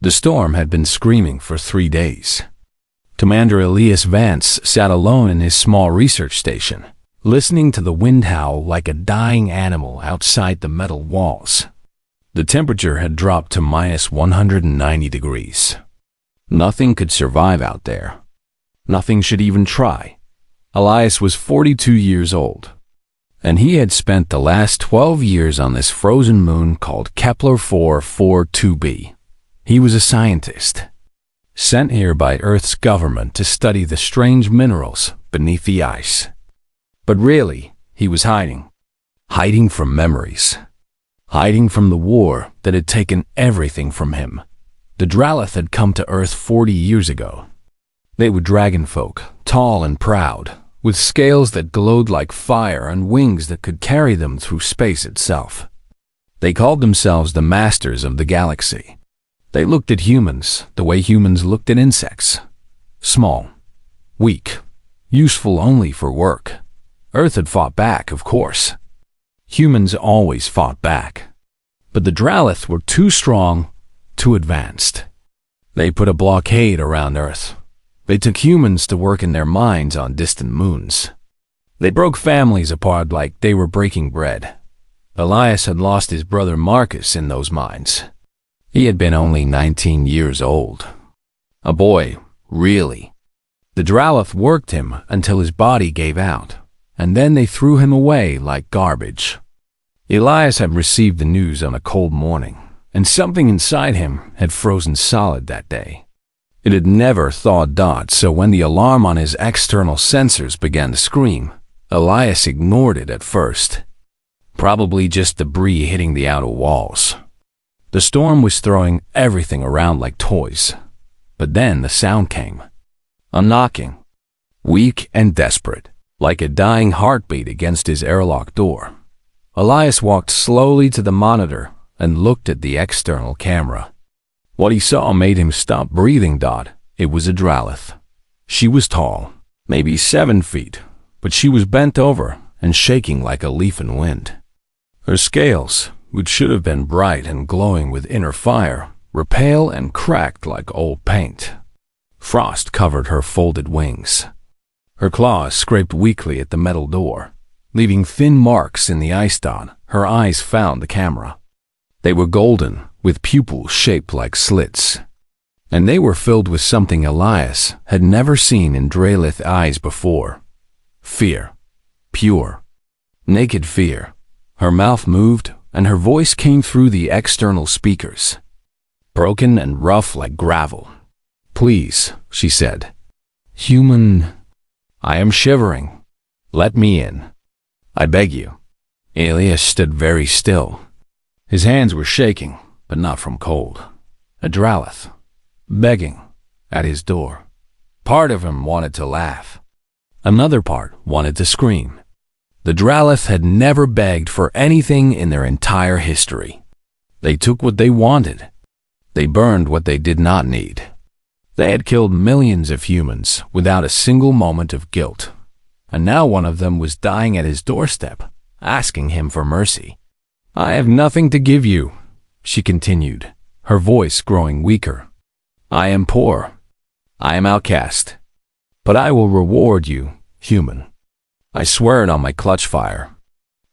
The storm had been screaming for 3 days. Commander Elias Vance sat alone in his small research station, listening to the wind howl like a dying animal outside the metal walls. The temperature had dropped to minus 190 degrees. Nothing could survive out there. Nothing should even try. Elias was 42 years old, and he had spent the last 12 years on this frozen moon called Kepler 442b. He was a scientist, sent here by Earth's government to study the strange minerals beneath the ice. But really, he was hiding. Hiding from memories. Hiding from the war that had taken everything from him. The Dralith had come to Earth 40 years ago. They were dragon folk, tall and proud, with scales that glowed like fire and wings that could carry them through space itself. They called themselves the Masters of the Galaxy. They looked at humans the way humans looked at insects. Small, weak, useful only for work. Earth had fought back, of course. Humans always fought back. But the Dralith were too strong, too advanced. They put a blockade around Earth. They took humans to work in their mines on distant moons. They broke families apart like they were breaking bread. Elias had lost his brother Marcus in those mines. He had been only 19 years old. A boy, really. The Dralith worked him until his body gave out, and then they threw him away like garbage. Elias had received the news on a cold morning, and something inside him had frozen solid that day. It had never thawed. So when the alarm on his external sensors began to scream, Elias ignored it at first. Probably just debris hitting the outer walls. The storm was throwing everything around like toys. But then the sound came. A knocking. Weak and desperate, like a dying heartbeat against his airlock door. Elias walked slowly to the monitor and looked at the external camera. What he saw made him stop breathing. It was a Dralith. She was tall, maybe 7 feet, but she was bent over and shaking like a leaf in wind. Her scales, which should have been bright and glowing with inner fire, were pale and cracked like old paint. Frost covered her folded wings. Her claws scraped weakly at the metal door, leaving thin marks in the ice. Her eyes found the camera. They were golden, with pupils shaped like slits. And they were filled with something Elias had never seen in Dralith eyes before. Fear. Pure. Naked fear. Her mouth moved, and her voice came through the external speakers. Broken and rough like gravel. "Please," she said. "Human, I am shivering. Let me in. I beg you." Elias stood very still. His hands were shaking, but not from cold. A Dralith, begging, at his door. Part of him wanted to laugh. Another part wanted to scream. The Dralith had never begged for anything in their entire history. They took what they wanted. They burned what they did not need. They had killed millions of humans without a single moment of guilt. And now one of them was dying at his doorstep, asking him for mercy. "I have nothing to give you," she continued, her voice growing weaker. "I am poor. I am outcast. But I will reward you, human. I swear it on my clutch fire.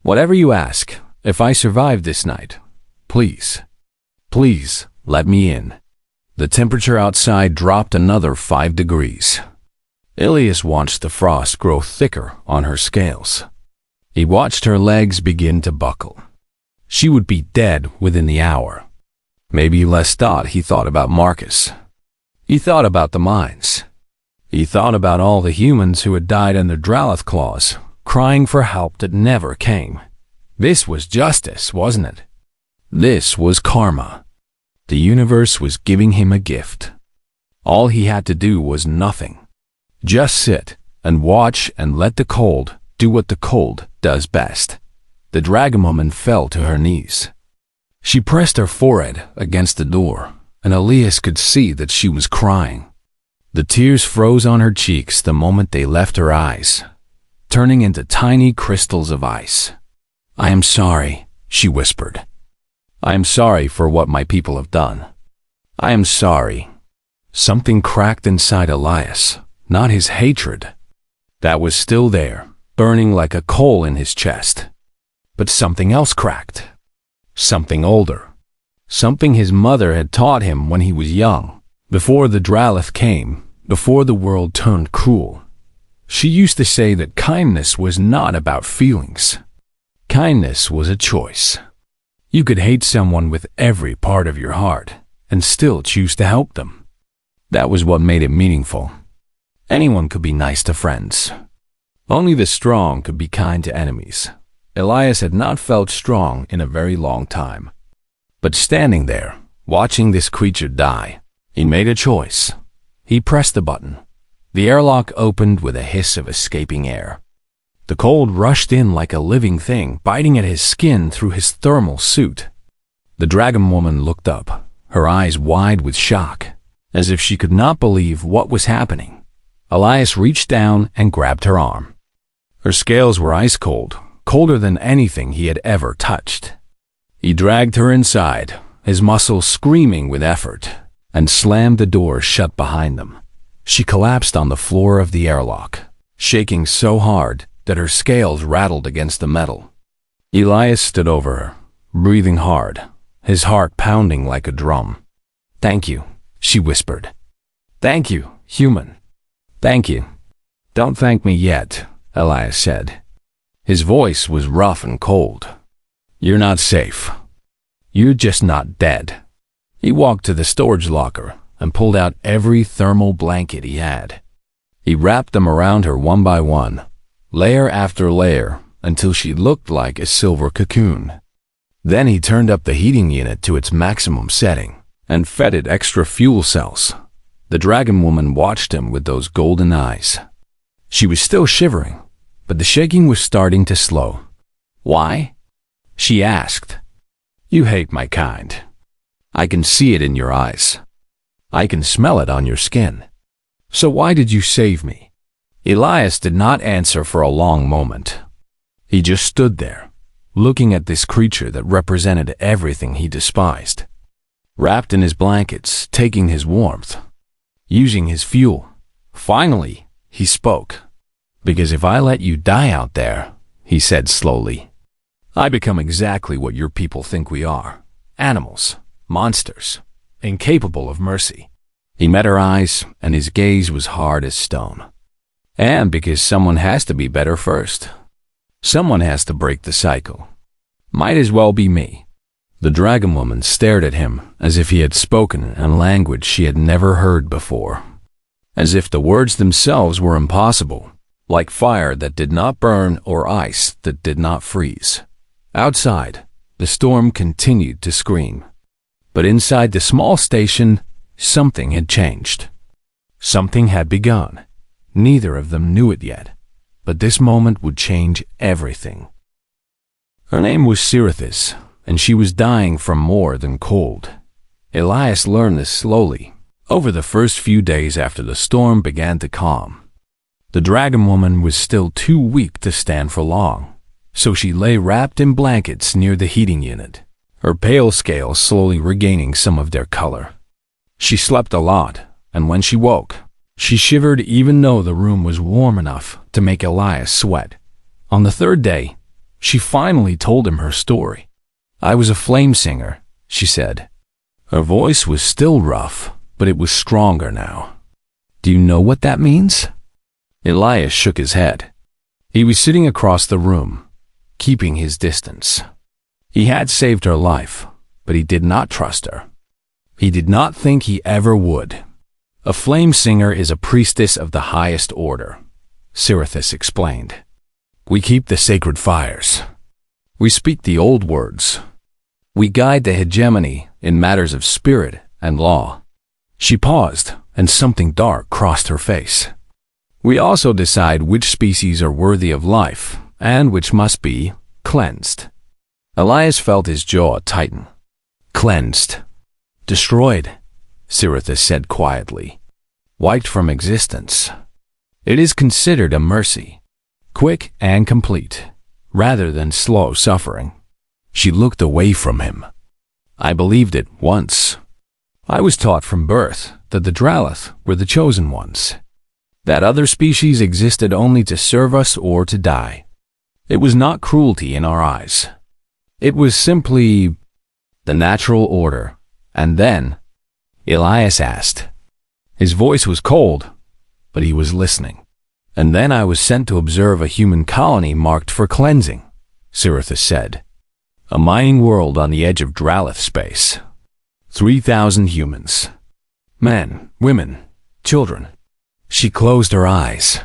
Whatever you ask, if I survive this night, please, please let me in." The temperature outside dropped another 5 degrees. Elias watched the frost grow thicker on her scales. He watched her legs begin to buckle. She would be dead within the hour. Maybe less. He thought about Marcus. He thought about the mines. He thought about all the humans who had died in their Dralith claws, crying for help that never came. This was justice, wasn't it? This was karma. The universe was giving him a gift. All he had to do was nothing. Just sit and watch and let the cold do what the cold does best. The Dragonwoman fell to her knees. She pressed her forehead against the door, and Elias could see that she was crying. The tears froze on her cheeks the moment they left her eyes, turning into tiny crystals of ice. "I am sorry," she whispered. "I am sorry for what my people have done. I am sorry. Something cracked inside Elias, not his hatred. That was still there, burning like a coal in his chest. But something else cracked. Something older. Something his mother had taught him when he was young, before the Dralith came, before the world turned cruel. She used to say that kindness was not about feelings. Kindness was a choice. You could hate someone with every part of your heart and still choose to help them. That was what made it meaningful. Anyone could be nice to friends. Only the strong could be kind to enemies. Elias had not felt strong in a very long time. But standing there, watching this creature die, he made a choice. He pressed the button. The airlock opened with a hiss of escaping air. The cold rushed in like a living thing, biting at his skin through his thermal suit. The Dragonwoman looked up, her eyes wide with shock, as if she could not believe what was happening. Elias reached down and grabbed her arm. Her scales were ice cold, colder than anything he had ever touched. He dragged her inside, his muscles screaming with effort, and slammed the door shut behind them. She collapsed on the floor of the airlock, shaking so hard that her scales rattled against the metal. Elias stood over her, breathing hard, his heart pounding like a drum. "Thank you," she whispered. "Thank you, human. Thank you." "Don't thank me yet," Elias said. His voice was rough and cold. "You're not safe. You're just not dead." He walked to the storage locker and pulled out every thermal blanket he had. He wrapped them around her one by one, layer after layer, until she looked like a silver cocoon. Then he turned up the heating unit to its maximum setting and fed it extra fuel cells. The Dragonwoman watched him with those golden eyes. She was still shivering, but the shaking was starting to slow. "Why?" she asked. "You hate my kind. I can see it in your eyes. I can smell it on your skin. So why did you save me?" Elias did not answer for a long moment. He just stood there, looking at this creature that represented everything he despised. Wrapped in his blankets, taking his warmth, using his fuel. Finally, he spoke. "Because if I let you die out there," he said slowly, "I become exactly what your people think we are. Animals, monsters, incapable of mercy." He met her eyes, and his gaze was hard as stone. "And because someone has to be better first. Someone has to break the cycle. Might as well be me." The Dragonwoman stared at him as if he had spoken in a language she had never heard before. As if the words themselves were impossible, like fire that did not burn or ice that did not freeze. Outside, the storm continued to scream. But inside the small station, something had changed. Something had begun. Neither of them knew it yet, but this moment would change everything. Her name was Sirithis, and she was dying from more than cold. Elias learned this slowly, over the first few days after the storm began to calm. The Dragonwoman was still too weak to stand for long, so she lay wrapped in blankets near the heating unit, her pale scales slowly regaining some of their color. She slept a lot, and when she woke, she shivered even though the room was warm enough to make Elias sweat. On the third day, she finally told him her story. "I was a flame singer," she said. Her voice was still rough, but it was stronger now. "Do you know what that means?" Elias shook his head. He was sitting across the room, keeping his distance. He had saved her life, but he did not trust her. He did not think he ever would. "A flame singer is a priestess of the highest order," Sirithis explained. "We keep the sacred fires. We speak the old words. We guide the hegemony in matters of spirit and law." She paused, and something dark crossed her face. "We also decide which species are worthy of life and which must be cleansed." Elias felt his jaw tighten. "Cleansed. Destroyed," Sirithis said quietly. "Wiped from existence. It is considered a mercy, quick and complete, rather than slow suffering." She looked away from him. "I believed it once. I was taught from birth that the Dralith were the chosen ones, that other species existed only to serve us or to die. It was not cruelty in our eyes. It was simply the natural order. And then, Elias asked. His voice was cold, but he was listening. And then I was sent to observe a human colony marked for cleansing, Sirithis said. A mining world on the edge of Dralith space. 3,000 humans. Men, women, children. She closed her eyes.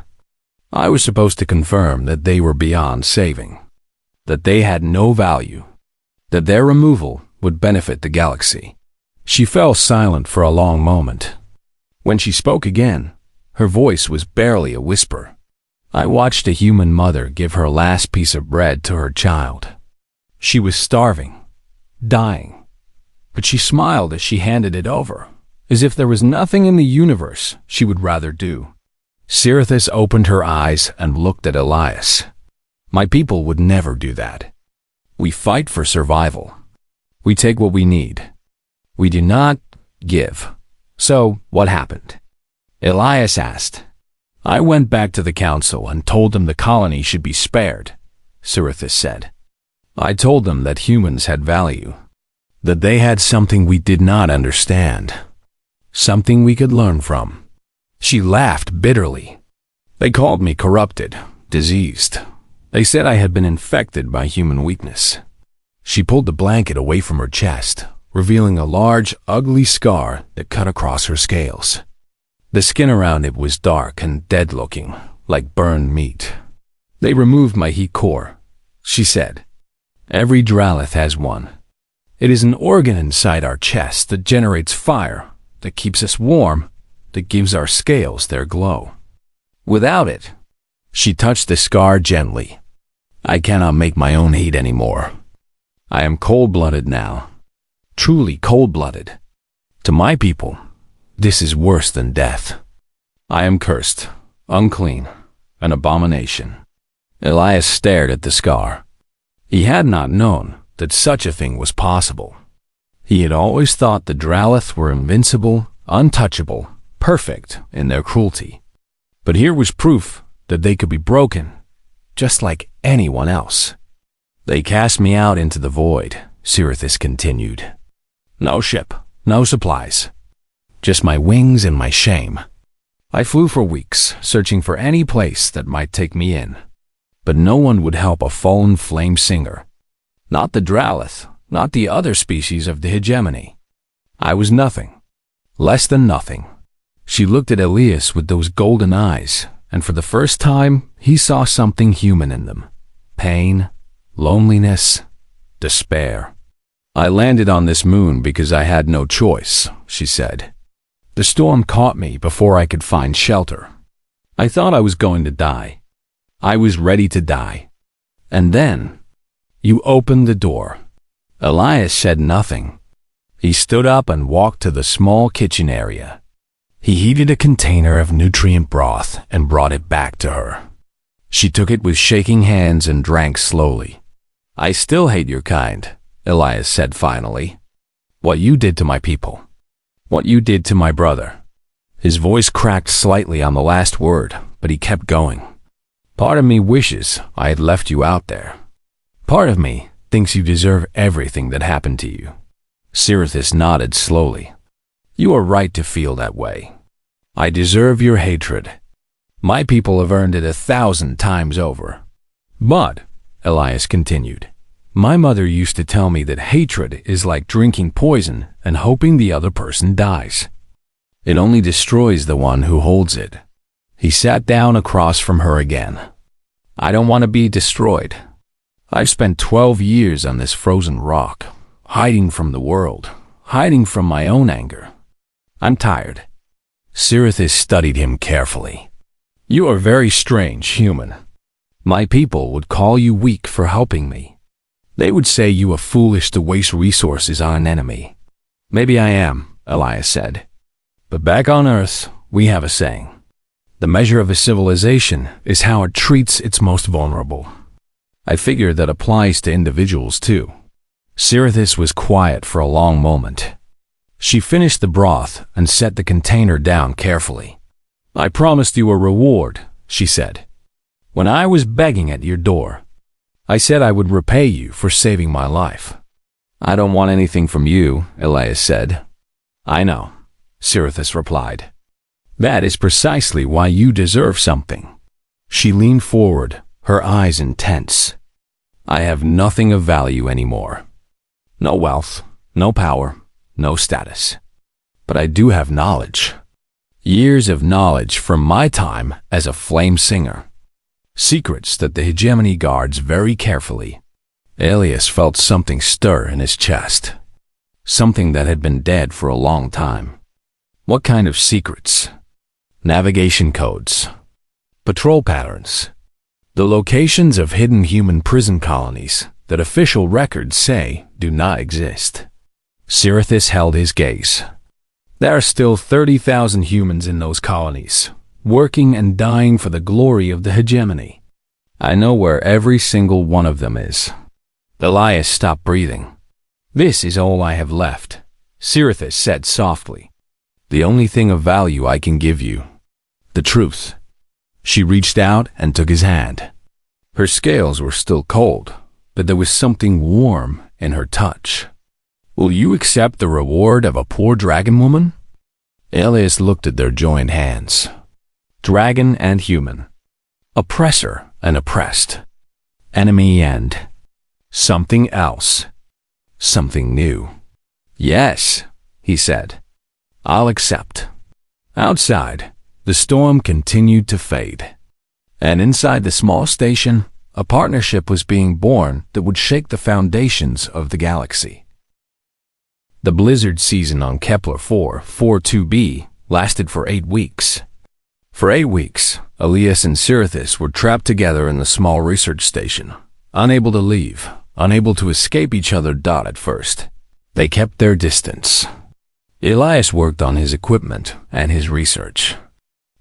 I was supposed to confirm that they were beyond saving, that they had no value, that their removal would benefit the galaxy. She fell silent for a long moment. When she spoke again, her voice was barely a whisper. I watched a human mother give her last piece of bread to her child. She was starving, dying, but she smiled as she handed it over, as if there was nothing in the universe she would rather do. Sirithis opened her eyes and looked at Elias. My people would never do that. We fight for survival. We take what we need. We do not give. So, what happened? Elias asked. I went back to the council and told them the colony should be spared, Sirithis said. I told them that humans had value, that they had something we did not understand, something we could learn from. She laughed bitterly. They called me corrupted, diseased. They said I had been infected by human weakness. She pulled the blanket away from her chest, revealing a large, ugly scar that cut across her scales. The skin around it was dark and dead-looking, like burned meat. They removed my heat core, she said. Every Dralith has one. It is an organ inside our chest that generates fire, that keeps us warm, that gives our scales their glow. Without it, she touched the scar gently. I cannot make my own heat anymore. I am cold-blooded now. Truly cold-blooded. To my people, this is worse than death. I am cursed, unclean, an abomination. Elias stared at the scar. He had not known that such a thing was possible. He had always thought the Dralith were invincible, untouchable, perfect in their cruelty. But here was proof that they could be broken, just like anyone else. They cast me out into the void, Sirithis continued. No ship, no supplies. Just my wings and my shame. I flew for weeks, searching for any place that might take me in. But no one would help a fallen flame singer. Not the Dralith, not the other species of the hegemony. I was nothing. Less than nothing. She looked at Elias with those golden eyes, and for the first time, he saw something human in them. Pain, loneliness, despair. I landed on this moon because I had no choice, she said. The storm caught me before I could find shelter. I thought I was going to die. I was ready to die. And then, you opened the door. Elias said nothing. He stood up and walked to the small kitchen area. He heated a container of nutrient broth and brought it back to her. She took it with shaking hands and drank slowly. I still hate your kind, Elias said finally. What you did to my people. What you did to my brother. His voice cracked slightly on the last word, but he kept going. Part of me wishes I had left you out there. Part of me thinks you deserve everything that happened to you. Sirithis nodded slowly. You are right to feel that way. I deserve your hatred. My people have earned it 1,000 times over. But, Elias continued, my mother used to tell me that hatred is like drinking poison and hoping the other person dies. It only destroys the one who holds it. He sat down across from her again. I don't want to be destroyed. I've spent 12 years on this frozen rock, hiding from the world, hiding from my own anger. I'm tired. Sirithis studied him carefully. You are very strange, human. My people would call you weak for helping me. They would say you are foolish to waste resources on an enemy. Maybe I am, Elias said. But back on Earth, we have a saying. The measure of a civilization is how it treats its most vulnerable. I figure that applies to individuals too. Sirithis was quiet for a long moment. She finished the broth and set the container down carefully. "I promised you a reward," she said. "When I was begging at your door, I said I would repay you for saving my life." "I don't want anything from you," Elias said. "I know," Sirithis replied. "That is precisely why you deserve something." She leaned forward, her eyes intense. "I have nothing of value anymore. No wealth, no power, no status. But I do have knowledge. Years of knowledge from my time as a flame singer. Secrets that the hegemony guards very carefully." Elias felt something stir in his chest. Something that had been dead for a long time. What kind of secrets? Navigation codes. Patrol patterns. The locations of hidden human prison colonies that official records say do not exist. Sirithis held his gaze. There are still 30,000 humans in those colonies, working and dying for the glory of the hegemony. I know where every single one of them is. Elias stopped breathing. "This is all I have left," Sirithis said softly. "The only thing of value I can give you. The truth." She reached out and took his hand. Her scales were still cold, but there was something warm in her touch. "Will you accept the reward of a poor Dragonwoman?" Elias looked at their joined hands. Dragon and human. Oppressor and oppressed. Enemy and something else. Something new. "Yes," he said. "I'll accept." Outside, the storm continued to fade. And inside the small station, a partnership was being born that would shake the foundations of the galaxy. The blizzard season on Kepler 442b lasted for 8 weeks. For 8 weeks, Elias and Sirithis were trapped together in the small research station, unable to leave, unable to escape each other. At first, they kept their distance. Elias worked on his equipment and his research.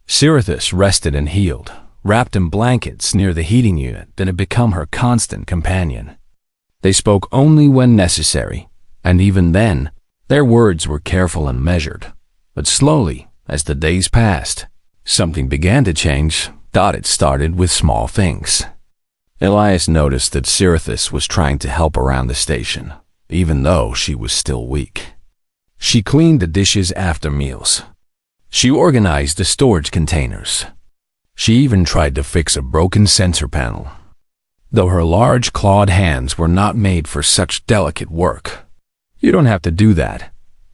Sirithis rested and healed, wrapped in blankets near the heating unit that had become her constant companion. They spoke only when necessary, and even then, their words were careful and measured. But slowly, as the days passed, something began to change. It started with small things. Elias noticed that Sirithis was trying to help around the station, even though she was still weak. She cleaned the dishes after meals. She organized the storage containers. She even tried to fix a broken sensor panel, though her large clawed hands were not made for such delicate work. "You don't have to do that,"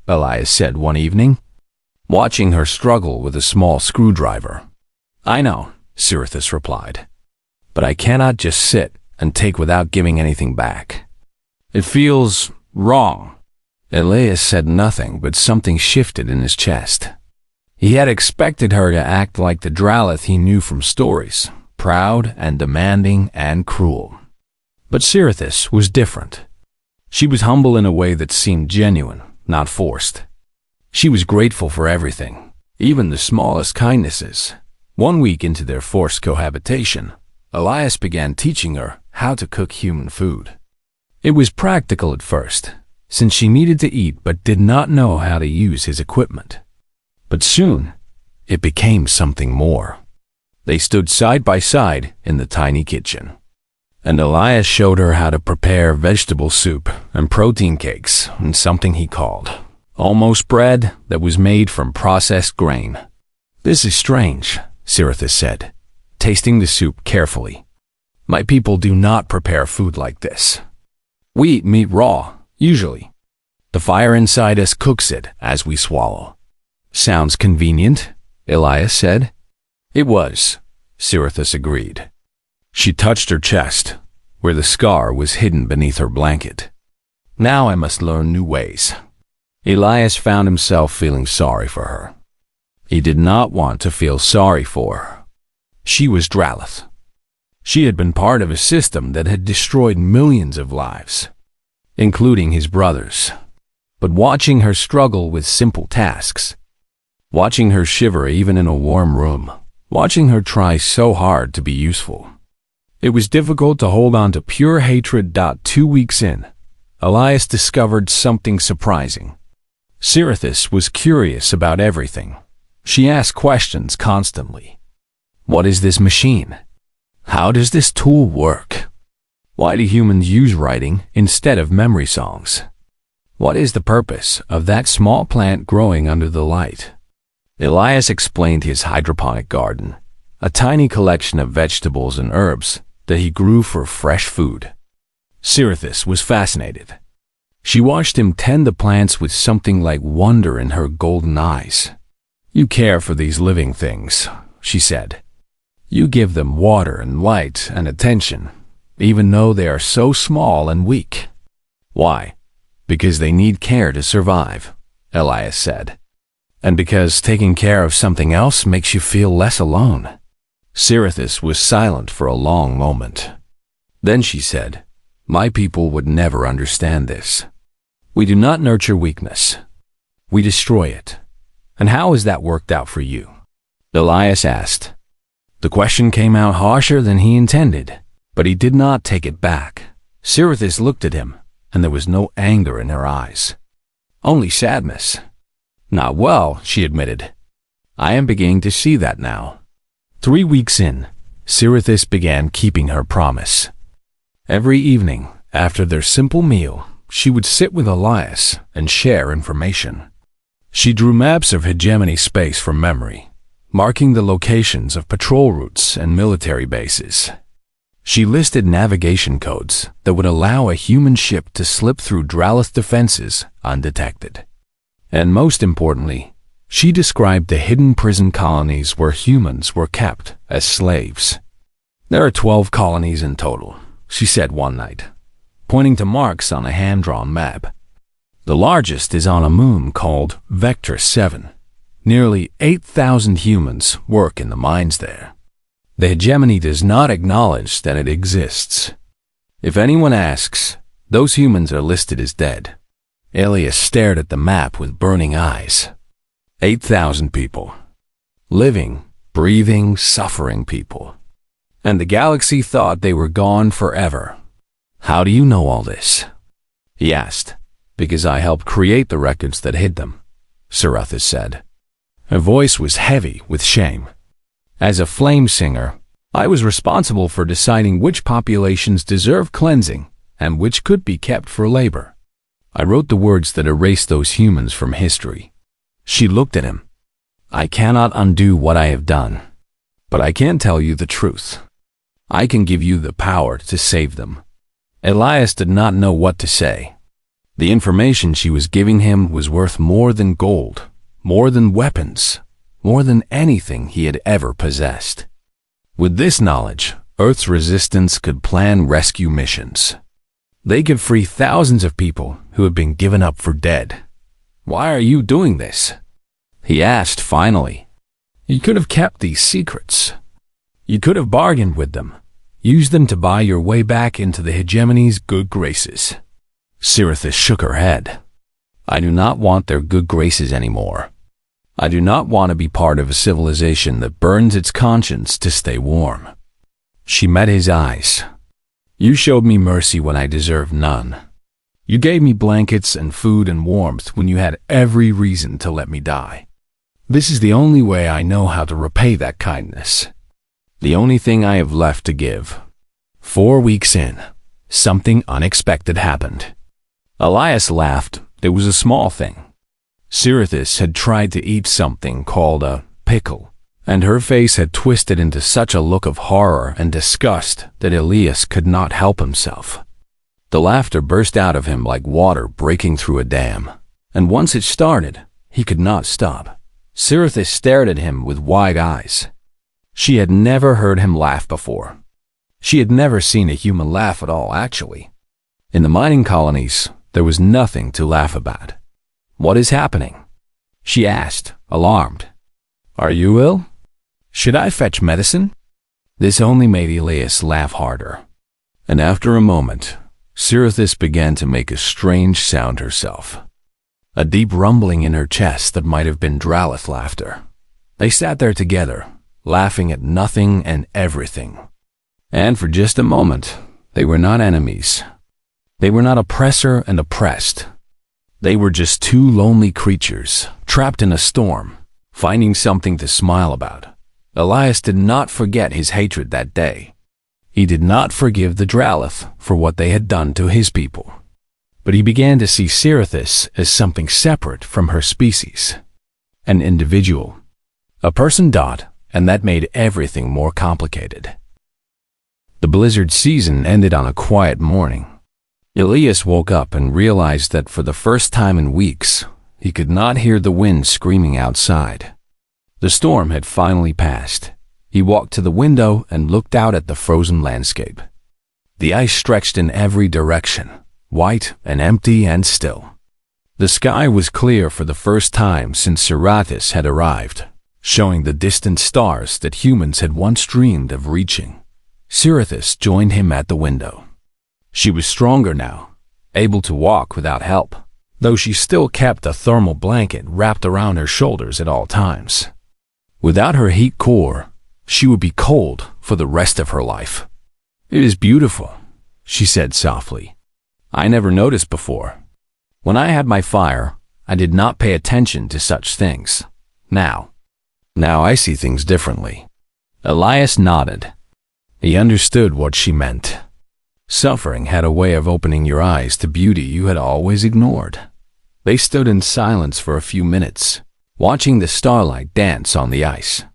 Elias said one evening, watching her struggle with a small screwdriver. "I know," Sirithis replied, "but I cannot just sit and take without giving anything back. It feels wrong." Elias said nothing, but something shifted in his chest. He had expected her to act like the Dralith he knew from stories, proud and demanding and cruel. But Sirithis was different. She was humble in a way that seemed genuine, not forced. She was grateful for everything, even the smallest kindnesses. 1 week into their forced cohabitation, Elias began teaching her how to cook human food. It was practical at first, since she needed to eat but did not know how to use his equipment. But soon, it became something more. They stood side by side in the tiny kitchen, and Elias showed her how to prepare vegetable soup and protein cakes and something he called almost bread that was made from processed grain. "This is strange," Sirithis said, tasting the soup carefully. "My people do not prepare food like this. We eat meat raw, usually. The fire inside us cooks it as we swallow." "Sounds convenient," Elias said. It was, Sirithis agreed. She touched her chest, where the scar was hidden beneath her blanket. "Now I must learn new ways." Elias found himself feeling sorry for her. He did not want to feel sorry for her. She was Dralith. She had been part of a system that had destroyed millions of lives, including his brothers. But watching her struggle with simple tasks, watching her shiver even in a warm room, watching her try so hard to be useful, it was difficult to hold on to pure hatred. 2 weeks in, Elias discovered something surprising. Sirithis was curious about everything. She asked questions constantly. What is this machine? How does this tool work? Why do humans use writing instead of memory songs? What is the purpose of that small plant growing under the light? Elias explained his hydroponic garden, a tiny collection of vegetables and herbs that he grew for fresh food. Sirithis was fascinated. She watched him tend the plants with something like wonder in her golden eyes. You care for these living things, she said. You give them water and light and attention, even though they are so small and weak. Why? Because they need care to survive, Elias said. And because taking care of something else makes you feel less alone. Sirithis was silent for a long moment. Then she said, My people would never understand this. We do not nurture weakness. We destroy it. And how has that worked out for you? Elias asked. The question came out harsher than he intended, but he did not take it back. Sirithis looked at him, and there was no anger in her eyes. Only sadness. Not well, she admitted. I am beginning to see that now. 3 weeks in, Sirithis began keeping her promise. Every evening, after their simple meal, she would sit with Elias and share information. She drew maps of hegemony space from memory, marking the locations of patrol routes and military bases. She listed navigation codes that would allow a human ship to slip through Dralith defenses undetected. And most importantly, she described the hidden prison colonies where humans were kept as slaves. There are 12 colonies in total, she said one night, pointing to marks on a hand-drawn map. The largest is on a moon called Vector 7. Nearly 8,000 humans work in the mines there. The hegemony does not acknowledge that it exists. If anyone asks, those humans are listed as dead. Elias stared at the map with burning eyes. 8,000 people. Living, breathing, suffering people. And the galaxy thought they were gone forever. How do you know all this? He asked. Because I helped create the records that hid them, Sirithis said. Her voice was heavy with shame. As a flame singer, I was responsible for deciding which populations deserve cleansing and which could be kept for labor. I wrote the words that erased those humans from history. She looked at him. I cannot undo what I have done, but I can tell you the truth. I can give you the power to save them. Elias did not know what to say. The information she was giving him was worth more than gold, more than weapons, more than anything he had ever possessed. With this knowledge, Earth's resistance could plan rescue missions. They could free thousands of people who had been given up for dead. Why are you doing this? He asked finally. You could have kept these secrets. You could have bargained with them, used them to buy your way back into the hegemony's good graces. Sirithis shook her head. I do not want their good graces anymore. I do not want to be part of a civilization that burns its conscience to stay warm. She met his eyes. You showed me mercy when I deserved none. You gave me blankets and food and warmth when you had every reason to let me die. This is the only way I know how to repay that kindness. The only thing I have left to give. 4 weeks in, something unexpected happened. Elias laughed. It was a small thing. Sirithis had tried to eat something called a pickle, and her face had twisted into such a look of horror and disgust that Elias could not help himself. The laughter burst out of him like water breaking through a dam, and once it started, he could not stop. Sirithis stared at him with wide eyes. She had never heard him laugh before. She had never seen a human laugh at all, actually. In the mining colonies, there was nothing to laugh about. What is happening? She asked, alarmed. Are you ill? Should I fetch medicine? This only made Elias laugh harder. And after a moment, Sirithis began to make a strange sound herself. A deep rumbling in her chest that might have been Dralith laughter. They sat there together, laughing at nothing and everything. And for just a moment, they were not enemies. They were not oppressor and oppressed. They were just two lonely creatures, trapped in a storm, finding something to smile about. Elias did not forget his hatred that day. He did not forgive the Dralith for what they had done to his people. But he began to see Sirithis as something separate from her species. An individual. A person. And that made everything more complicated. The blizzard season ended on a quiet morning. Elias woke up and realized that for the first time in weeks, he could not hear the wind screaming outside. The storm had finally passed. He walked to the window and looked out at the frozen landscape. The ice stretched in every direction, white and empty and still. The sky was clear for the first time since Siratis had arrived, showing the distant stars that humans had once dreamed of reaching. Sirithis joined him at the window. She was stronger now, able to walk without help, though she still kept a thermal blanket wrapped around her shoulders at all times. Without her heat core, she would be cold for the rest of her life. "It is beautiful," she said softly. "I never noticed before. When I had my fire, I did not pay attention to such things. Now I see things differently." Elias nodded. He understood what she meant. Suffering had a way of opening your eyes to beauty you had always ignored. They stood in silence for a few minutes, watching the starlight dance on the ice.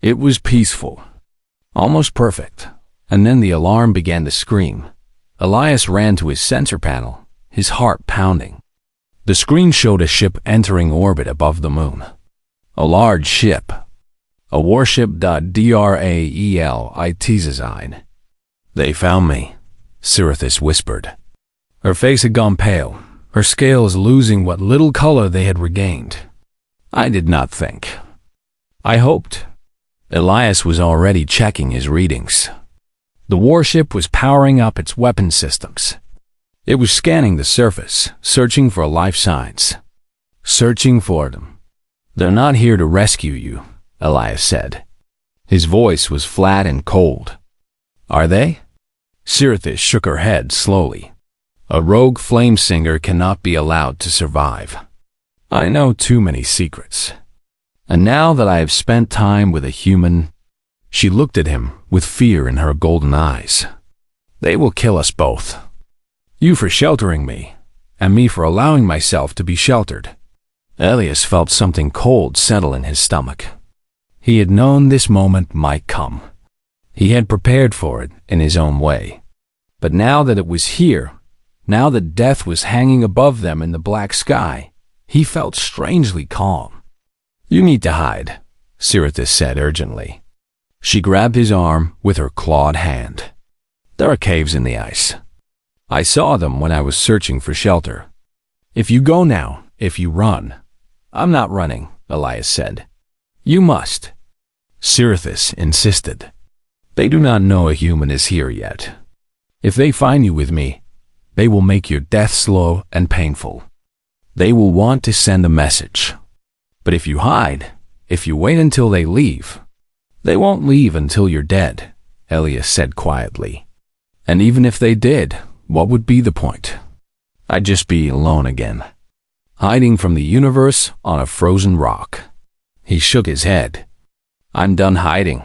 It was peaceful, almost perfect, and then the alarm began to scream. Elias ran to his sensor panel, his heart pounding. The screen showed a ship entering orbit above the moon. A large ship. A warship. Draelitizine. "They found me," Sirithis whispered. Her face had gone pale, her scales losing what little color they had regained. "I did not think. I hoped." Elias was already checking his readings. The warship was powering up its weapon systems. It was scanning the surface, searching for life signs. Searching for them. "They're not here to rescue you," Elias said. His voice was flat and cold. "Are they?" Sirithis shook her head slowly. "A rogue flame singer cannot be allowed to survive. I know too many secrets. And now that I have spent time with a human," she looked at him with fear in her golden eyes, "they will kill us both. You for sheltering me, and me for allowing myself to be sheltered." Elias felt something cold settle in his stomach. He had known this moment might come. He had prepared for it in his own way. But now that it was here, now that death was hanging above them in the black sky, he felt strangely calm. "You need to hide," Sirithis said urgently. She grabbed his arm with her clawed hand. "There are caves in the ice. I saw them when I was searching for shelter. If you go now, if you run—" "I'm not running," Elias said. "You must." Sirithis insisted. "They do not know a human is here yet. If they find you with me, they will make your death slow and painful. They will want to send a message. But if you hide, if you wait until they leave—" "They won't leave until you're dead," Elias said quietly. "And even if they did, what would be the point? I'd just be alone again, hiding from the universe on a frozen rock." He shook his head. "I'm done hiding."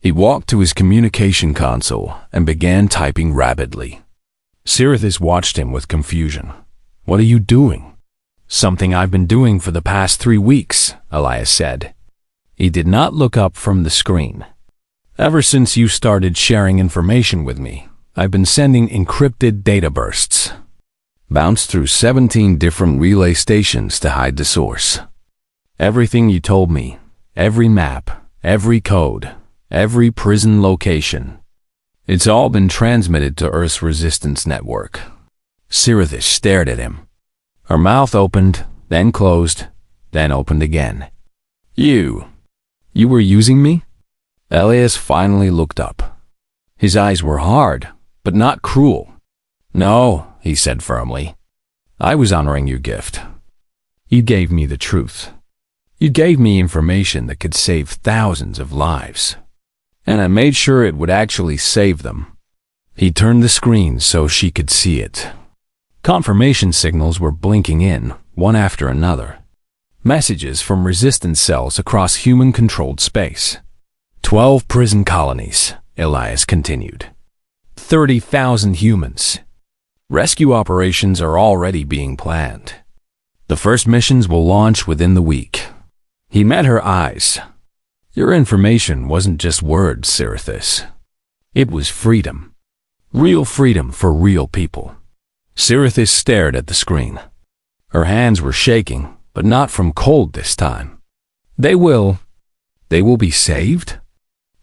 He walked to his communication console and began typing rapidly. Sirithis watched him with confusion. "What are you doing?" "Something I've been doing for the past 3 weeks," Elias said. He did not look up from the screen. "Ever since you started sharing information with me, I've been sending encrypted data bursts. Bounced through 17 different relay stations to hide the source. Everything you told me, every map, every code, every prison location. It's all been transmitted to Earth's resistance network." Sirithis stared at him. Her mouth opened, then closed, then opened again. You were using me?" Elias finally looked up. His eyes were hard, but not cruel. "No," he said firmly. "I was honoring your gift. You gave me the truth. You gave me information that could save thousands of lives. And I made sure it would actually save them." He turned the screen so she could see it. Confirmation signals were blinking in, one after another. Messages from resistance cells across human-controlled space. 12 prison colonies, Elias continued. 30,000 humans. Rescue operations are already being planned. The first missions will launch within the week. He met her eyes. Your information wasn't just words, Sirithis. It was freedom. Real freedom for real people. Sirithis stared at the screen. Her hands were shaking, but not from cold this time. They will be saved?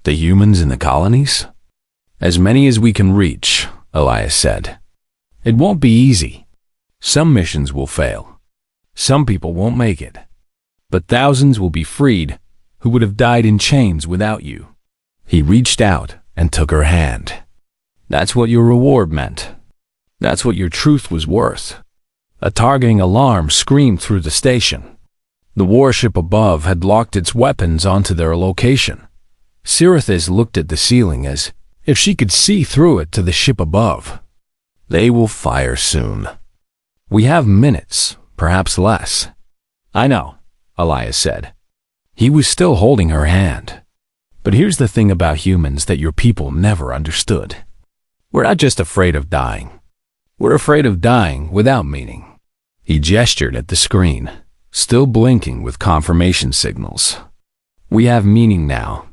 The humans in the colonies? As many as we can reach, Elias said. It won't be easy. Some missions will fail. Some people won't make it. But thousands will be freed who would have died in chains without you. He reached out and took her hand. That's what your reward meant. That's what your truth was worth. A targeting alarm screamed through the station. The warship above had locked its weapons onto their location. Sirithis looked at the ceiling as if she could see through it to the ship above. They will fire soon. We have minutes, perhaps less. I know, Elias said. He was still holding her hand. But here's the thing about humans that your people never understood. We're not just afraid of dying. We're afraid of dying without meaning. He gestured at the screen, still blinking with confirmation signals. We have meaning now.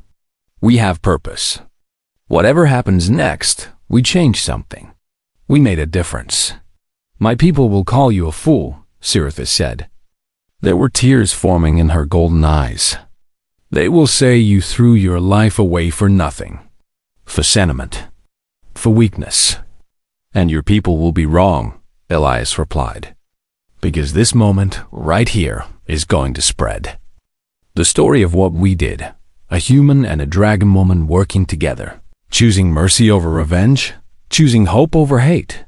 We have purpose. Whatever happens next, we change something. We made a difference. My people will call you a fool, Sirithis said. There were tears forming in her golden eyes. They will say you threw your life away for nothing. For sentiment. For weakness. And your people will be wrong, Elias replied. Because this moment, right here, is going to spread. The story of what we did. A human and a Dragonwoman working together. Choosing mercy over revenge. Choosing hope over hate.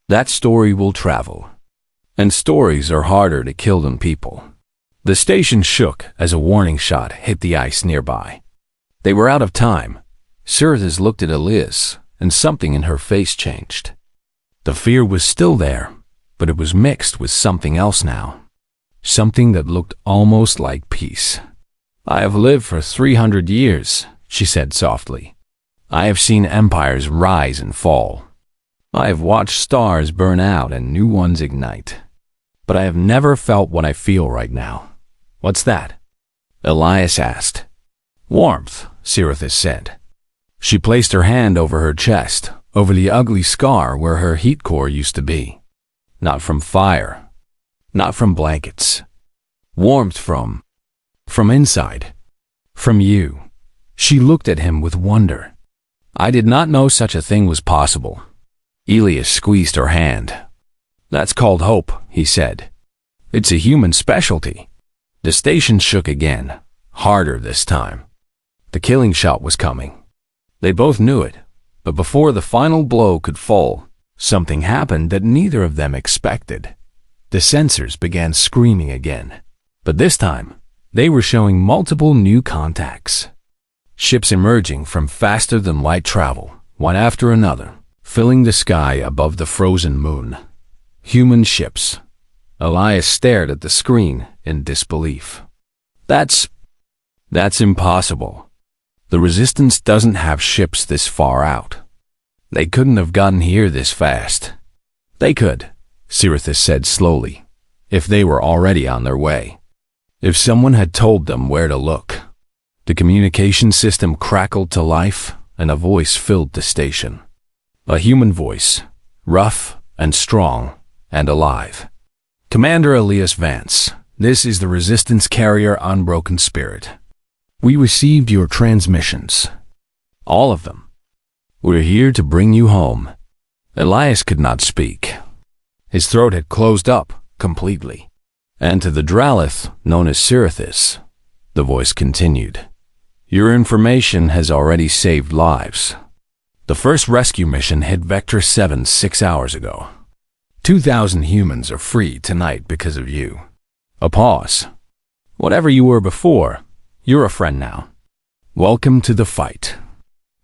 That story will travel. And stories are harder to kill than people. The station shook as a warning shot hit the ice nearby. They were out of time. Sirithis looked at Elias, and something in her face changed. The fear was still there, but it was mixed with something else now. Something that looked almost like peace. I have lived for 300 years, she said softly. I have seen empires rise and fall. I have watched stars burn out and new ones ignite. But I have never felt what I feel right now. What's that? Elias asked. Warmth, Sirithis said. She placed her hand over her chest, over the ugly scar where her heat core used to be. Not from fire. Not from blankets. Warmth from inside. From you. She looked at him with wonder. I did not know such a thing was possible. Elias squeezed her hand. That's called hope, he said. It's a human specialty. The station shook again, harder this time. The killing shot was coming. They both knew it, but before the final blow could fall, something happened that neither of them expected. The sensors began screaming again, but this time, they were showing multiple new contacts. Ships emerging from faster-than-light travel, one after another, filling the sky above the frozen moon. Human ships. Elias stared at the screen in disbelief. That's impossible. The Resistance doesn't have ships this far out. They couldn't have gotten here this fast. They could, Sirithis said slowly, if they were already on their way. If someone had told them where to look. The communication system crackled to life, and a voice filled the station. A human voice, rough and strong and alive. Commander Elias Vance, this is the Resistance carrier Unbroken Spirit. We received your transmissions. All of them. We're here to bring you home. Elias could not speak. His throat had closed up completely. And to the Dralith, known as Sirithis, the voice continued. Your information has already saved lives. The first rescue mission hit Vector 7 6 hours ago. 2,000 humans are free tonight because of you. A pause. Whatever you were before, you're a friend now. Welcome to the fight.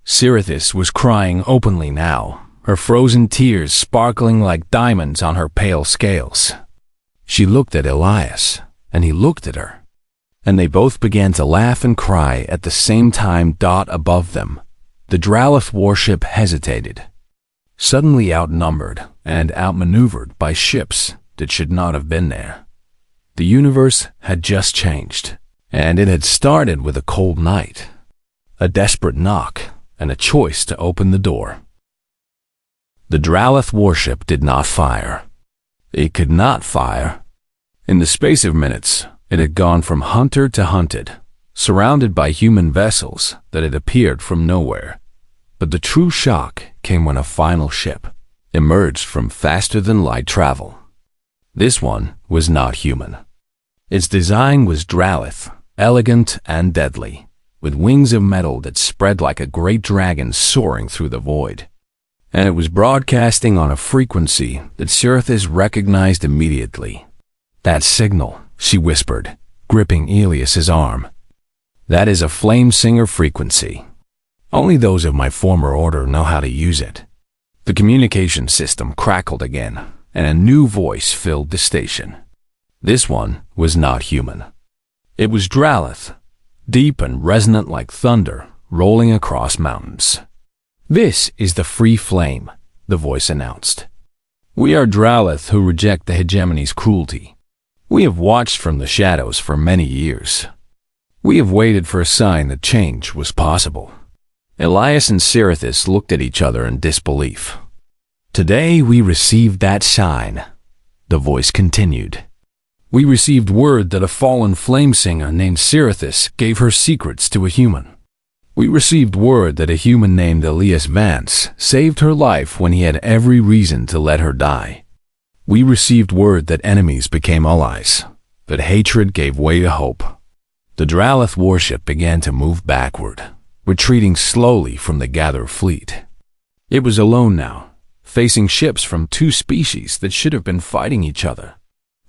Sirithis was crying openly now, her frozen tears sparkling like diamonds on her pale scales. She looked at Elias, and he looked at her, and they both began to laugh and cry at the same time. Above them, the Dralith warship hesitated, suddenly outnumbered and outmaneuvered by ships that should not have been there. The universe had just changed, and it had started with a cold night, a desperate knock, and a choice to open the door. The Dralith warship did not fire. It could not fire. In the space of minutes, it had gone from hunter to hunted, surrounded by human vessels that had appeared from nowhere. But the true shock came when a final ship emerged from faster-than-light travel. This one was not human. Its design was Dralith, elegant and deadly, with wings of metal that spread like a great dragon soaring through the void. And it was broadcasting on a frequency that Sirithis recognized immediately. "That signal," she whispered, gripping Elias's arm. "That is a flame singer frequency. Only those of my former order know how to use it." The communication system crackled again, and a new voice filled the station. This one was not human. It was Dralith, deep and resonant like thunder rolling across mountains. "This is the free flame," the voice announced. "We are Dralith who reject the hegemony's cruelty. We have watched from the shadows for many years. We have waited for a sign that change was possible." Elias and Sirithis looked at each other in disbelief. "Today we received that sign," the voice continued. "We received word that a fallen flame singer named Sirithis gave her secrets to a human. We received word that a human named Elias Vance saved her life when he had every reason to let her die. We received word that enemies became allies, but hatred gave way to hope." The Dralith warship began to move backward, retreating slowly from the gathered fleet. It was alone now, facing ships from two species that should have been fighting each other.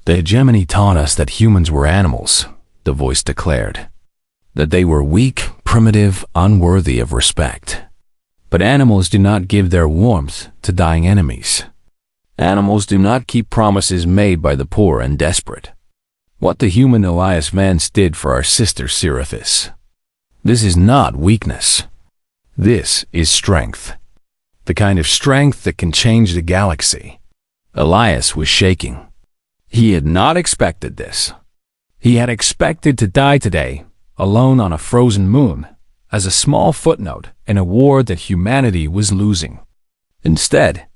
"The hegemony taught us that humans were animals," the voice declared. "That they were weak, primitive, unworthy of respect. But animals do not give their warmth to dying enemies. Animals do not keep promises made by the poor and desperate. What the human Elias Vance did for our sister Sirithis. This is not weakness. This is strength. The kind of strength that can change the galaxy." Elias was shaking. He had not expected this. He had expected to die today, alone on a frozen moon, as a small footnote in a war that humanity was losing. Instead,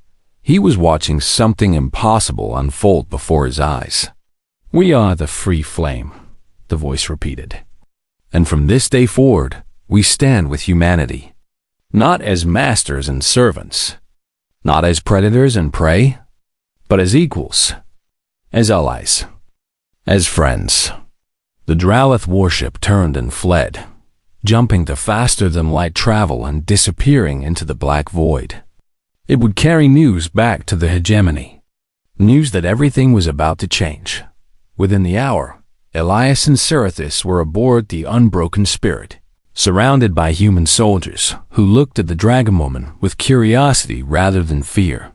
he was watching something impossible unfold before his eyes. "We are the free flame," the voice repeated. "And from this day forward, we stand with humanity, not as masters and servants, not as predators and prey, but as equals, as allies, as friends." The Dralith warship turned and fled, jumping to faster-than-light travel and disappearing into the black void. It would carry news back to the hegemony, news that everything was about to change. Within the hour, Elias and Sirithis were aboard the Unbroken Spirit, surrounded by human soldiers who looked at the Dragonwoman with curiosity rather than fear.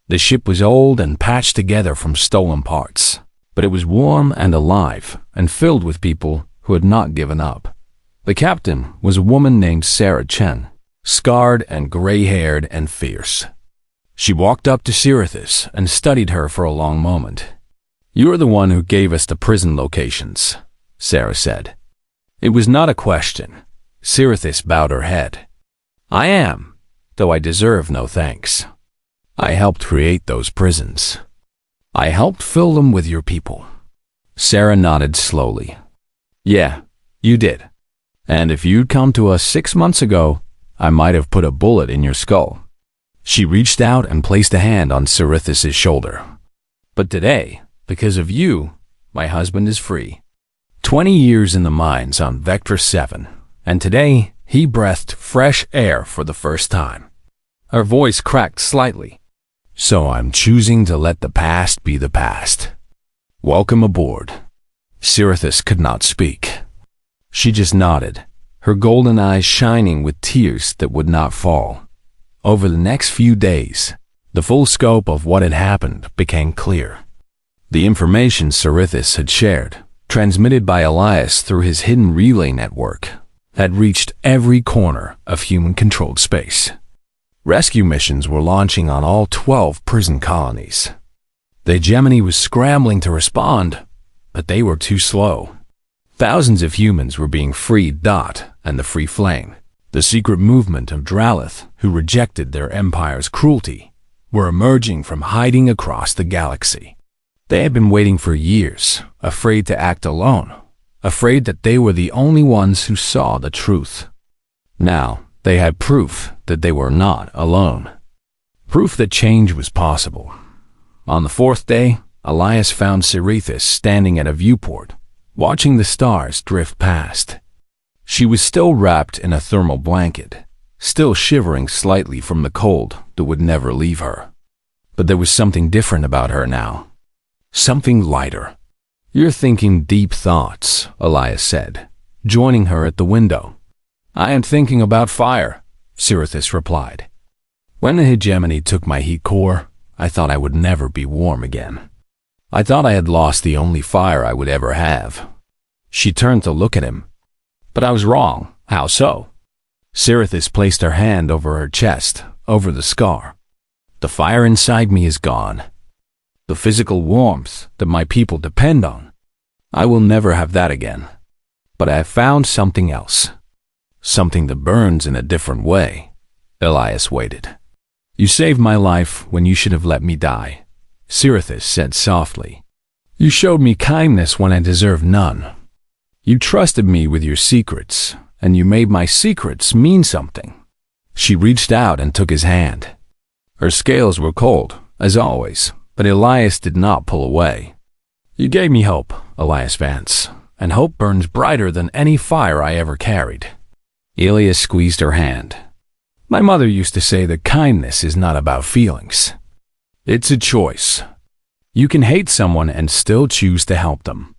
The ship was old and patched together from stolen parts, but it was warm and alive and filled with people who had not given up. The captain was a woman named Sarah Chen, scarred and gray-haired and fierce. She walked up to Sirithis and studied her for a long moment. "You're the one who gave us the prison locations," Sarah said. It was not a question. Sirithis bowed her head. "I am, though I deserve no thanks. I helped create those prisons. I helped fill them with your people." Sarah nodded slowly. "Yeah, you did. And if you'd come to us 6 months ago, I might have put a bullet in your skull." She reached out and placed a hand on Sirithis' shoulder. "But today, because of you, my husband is free. 20 years in the mines on Vector 7, and today he breathed fresh air for the first time." Her voice cracked slightly. "So I'm choosing to let the past be the past. Welcome aboard." Sirithis could not speak. She just nodded, her golden eyes shining with tears that would not fall. Over the next few days, the full scope of what had happened became clear. The information Cerithis had shared, transmitted by Elias through his hidden relay network, had reached every corner of human-controlled space. Rescue missions were launching on all 12 prison colonies. The hegemony was scrambling to respond, but they were too slow. Thousands of humans were being freed. And the Free Flame, the secret movement of Dralith who rejected their empire's cruelty, were emerging from hiding across the galaxy. They had been waiting for years, afraid to act alone, afraid that they were the only ones who saw the truth. Now, they had proof that they were not alone. Proof that change was possible. On the fourth day, Elias found Cerithis standing at a viewport, watching the stars drift past. She was still wrapped in a thermal blanket, still shivering slightly from the cold that would never leave her. But there was something different about her now. Something lighter. "You're thinking deep thoughts," Elias said, joining her at the window. "I am thinking about fire," Cerithis replied. "When the hegemony took my heat core, I thought I would never be warm again. I thought I had lost the only fire I would ever have." She turned to look at him. "But I was wrong. How so?" Cerithis placed her hand over her chest, over the scar. "The fire inside me is gone. The physical warmth that my people depend on. I will never have that again. But I have found something else. Something that burns in a different way." Elias waited. "You saved my life when you should have let me die," Cerithis said softly. "You showed me kindness when I deserved none. You trusted me with your secrets, and you made my secrets mean something." She reached out and took his hand. Her scales were cold, as always, but Elias did not pull away. "You gave me hope, Elias Vance, and hope burns brighter than any fire I ever carried." Elias squeezed her hand. "My mother used to say that kindness is not about feelings. It's a choice. You can hate someone and still choose to help them.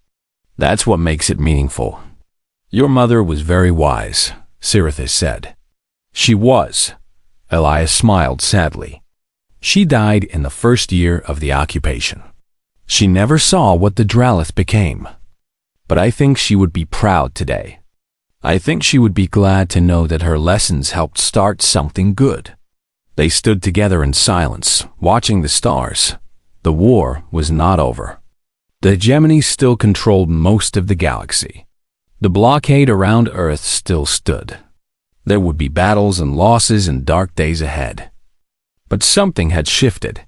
That's what makes it meaningful." "Your mother was very wise," Cerithis said. "She was." Elias smiled sadly. "She died in the first year of the occupation. She never saw what the Dralith became. But I think she would be proud today. I think she would be glad to know that her lessons helped start something good." They stood together in silence, watching the stars. The war was not over. The hegemony still controlled most of the galaxy. The blockade around Earth still stood. There would be battles and losses and dark days ahead. But something had shifted.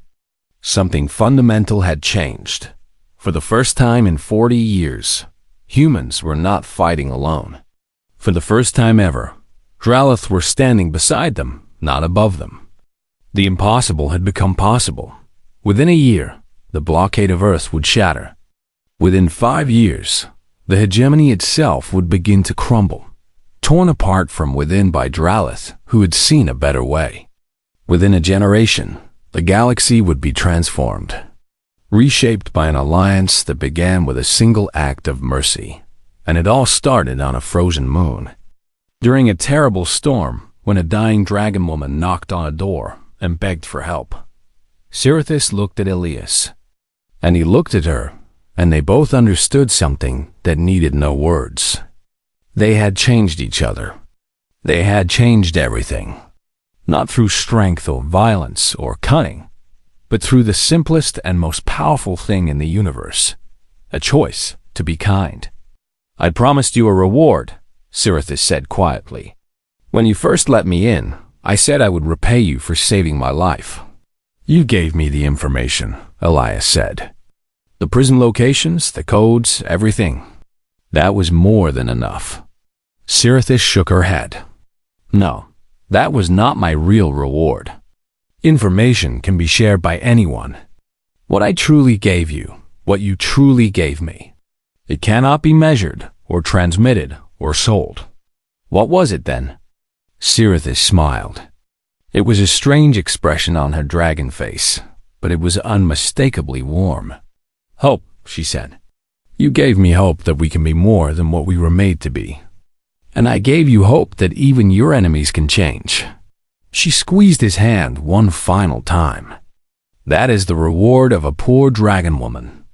Something fundamental had changed. For the first time in 40 years, humans were not fighting alone. For the first time ever, Dralith were standing beside them, not above them. The impossible had become possible. Within a year, the blockade of Earth would shatter. Within 5 years, the hegemony itself would begin to crumble, torn apart from within by Dralith, who had seen a better way. Within a generation, the galaxy would be transformed, reshaped by an alliance that began with a single act of mercy, and it all started on a frozen moon. During a terrible storm, when a dying Dragonwoman knocked on a door and begged for help, Cerithis looked at Elias, and he looked at her, and they both understood something that needed no words. They had changed each other. They had changed everything. Not through strength or violence or cunning, but through the simplest and most powerful thing in the universe, a choice to be kind. "I promised you a reward," Cerithis said quietly. "When you first let me in, I said I would repay you for saving my life." "You gave me the information," Elias said. "The prison locations, the codes, everything. That was more than enough." Cerithis shook her head. "No, that was not my real reward. Information can be shared by anyone. What I truly gave you, what you truly gave me, it cannot be measured or transmitted or sold." "What was it then?" Cerithis smiled. It was a strange expression on her dragon face, but it was unmistakably warm. "Hope," she said. "You gave me hope that we can be more than what we were made to be. And I gave you hope that even your enemies can change." She squeezed his hand one final time. "That is the reward of a poor Dragonwoman.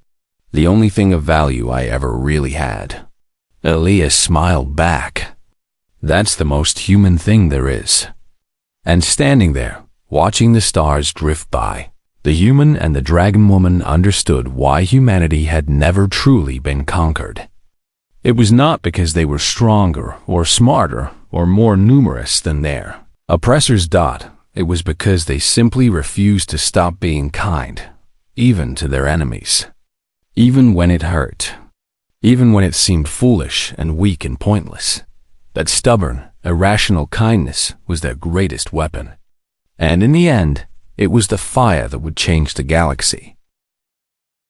The only thing of value I ever really had." Elias smiled back. "That's the most human thing there is." And standing there, watching the stars drift by, the human and the Dragonwoman understood why humanity had never truly been conquered. It was not because they were stronger or smarter or more numerous than their oppressors. It was because they simply refused to stop being kind, even to their enemies. Even when it hurt. Even when it seemed foolish and weak and pointless. That stubborn, irrational kindness was their greatest weapon. And in the end, it was the fire that would change the galaxy.